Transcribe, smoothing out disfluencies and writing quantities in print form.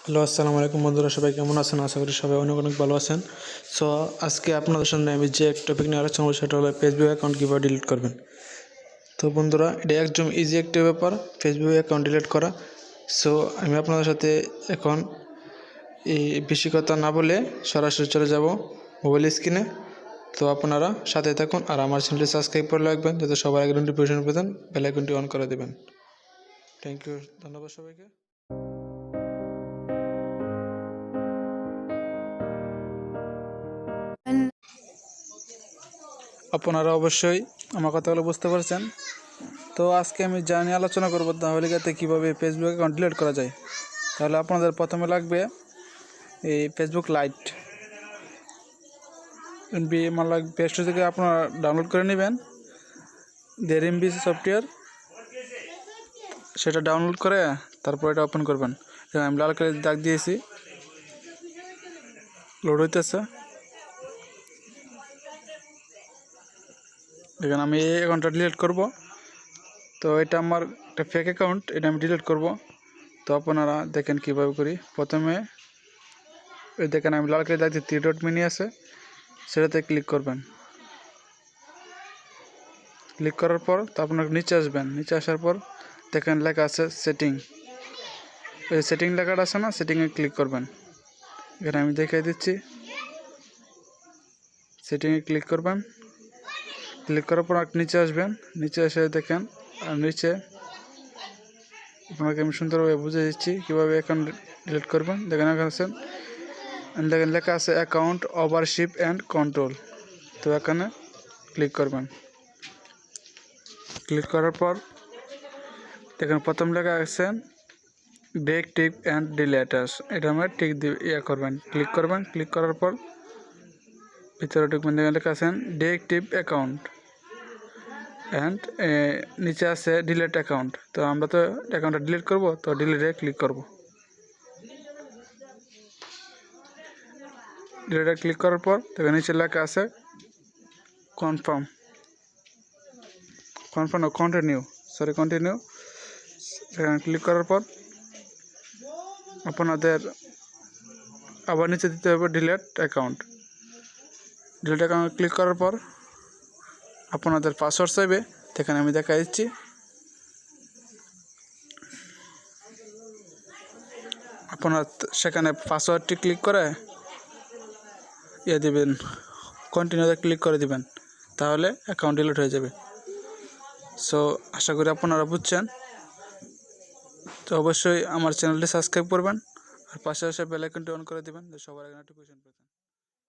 Hello, আসসালামু আলাইকুম বন্ধুরা, সবাই কেমন আছেন? আশা করি সবাই অনেক অনেক ভালো আছেন। সো আজকে আপনাদের সামনে আমি যে এক টপিক নিয়ে আলোচনা করব সেটা হলো ফেসবুক অ্যাকাউন্ট কীভাবে ডিলিট করবেন। তো বন্ধুরা, এটা একদম ইজি একটা ব্যাপার ফেসবুক অ্যাকাউন্ট ডিলিট করা। সো আমি আপনাদের সাথে এখন এই বেশি কথা না বলে সরাসরি চলে যাব মোবাইল স্ক্রিনে। তো আপনারা সাথে থাকুন আর আমার চ্যানেলটি সাবস্ক্রাইব করে রাখবেন যাতে সবার আগে নোটিফিকেশন পেতেন, বেল আইকনটি অন করে দেবেন। থ্যাংক ইউ, ধন্যবাদ সবাইকে। আপনারা অবশ্যই আমার কথাগুলো বুঝতে পারছেন। তো আজকে আমি যা নিয়ে আলোচনা করবো তাহলে যাতে কীভাবে ফেসবুক অ্যাকাউন্ট ডিলিট করা যায়। তাহলে আপনাদের প্রথমে লাগবে এই ফেসবুক লাইট এমবি, মানে প্লে স্টোর থেকে আপনারা ডাউনলোড করে নেবেন DRMB সফটওয়্যার। সেটা ডাউনলোড করে তারপর এটা ওপেন করবেন। আমি লাল করে দাগ দিয়েছি, লোড হইতেছে। এখানে আমি এই অ্যাকাউন্টটা ডিলিট করব। তো এটা আমার একটা ফেক অ্যাকাউন্ট, এটা আমি ডিলিট করব। তো আপনারা দেখেন কীভাবে করি। প্রথমে ওই দেখেন আমি লাল করে দেখছি 3 ডট মিনি আছে, সেটাতে ক্লিক করবেন। ক্লিক করার পর তো আপনার নিচে আসবেন। নিচে আসার পর দেখেন লেখা আছে সেটিং। ওই সেটিং লেখাটা আছে না, সেটিংয়ে ক্লিক করবেন। এখানে আমি দেখিয়ে দিচ্ছি। সেটিংয়ে ক্লিক করবেন। ক্লিক করার পর নিচে আসবেন। নিচে এসে দেখেন আর নিচে আপনাকে আমি সুন্দরভাবে বুঝিয়ে দিচ্ছি কীভাবে অ্যাকাউন্ট ডিলিট করবেন। দেখেন এখানে আছেন, দেখেন লেখা আছে অ্যাকাউন্ট ওভারশিপ অ্যান্ড কন্ট্রোল। তো এখানে ক্লিক করবেন। ক্লিক করার পর দেখেন প্রথম লেখা আছে ব্রেক টিপ অ্যান্ড ডিলেটার্স, এটা আমরা টিক দিয়ে করবেন। ক্লিক করবেন। ক্লিক করার পর ভিতরে ঢুকবেন। দেখেন লেখা আছেন ডিএক্টিভ অ্যাকাউন্ট অ্যান্ড নিচে আছে ডিলিট অ্যাকাউন্ট। তো আমরা তো অ্যাকাউন্টটা ডিলিট করব, তো ডিলিটে ক্লিক করব। ডিলিটে ক্লিক করার পর দেখেন নিচে লেখা আছে কনফার্ম কন্টিনিউ। এখানে ক্লিক করার পর আপনাদের আবার নিচে দিতে হবে delete account. Delete account click করার পর আপনাদের পাসওয়ার্ড চাইবে, এখানে আমি দেখা দিচ্ছি। আপনার সেখানে পাসওয়ার্ডটি ক্লিক করে দিবেন, কন্টিনিউতে ক্লিক করে দিবেন, তাহলে অ্যাকাউন্ট ডিলিট হয়ে যাবে। সো আশা করি আপনারা বুঝছেন। তো অবশ্যই আমার চ্যানেলটি সাবস্ক্রাইব করবেন আর পাশে বেল আইকনটি অন করে দেবেন, সবার আগে নোটিফিকেশন পেতেন।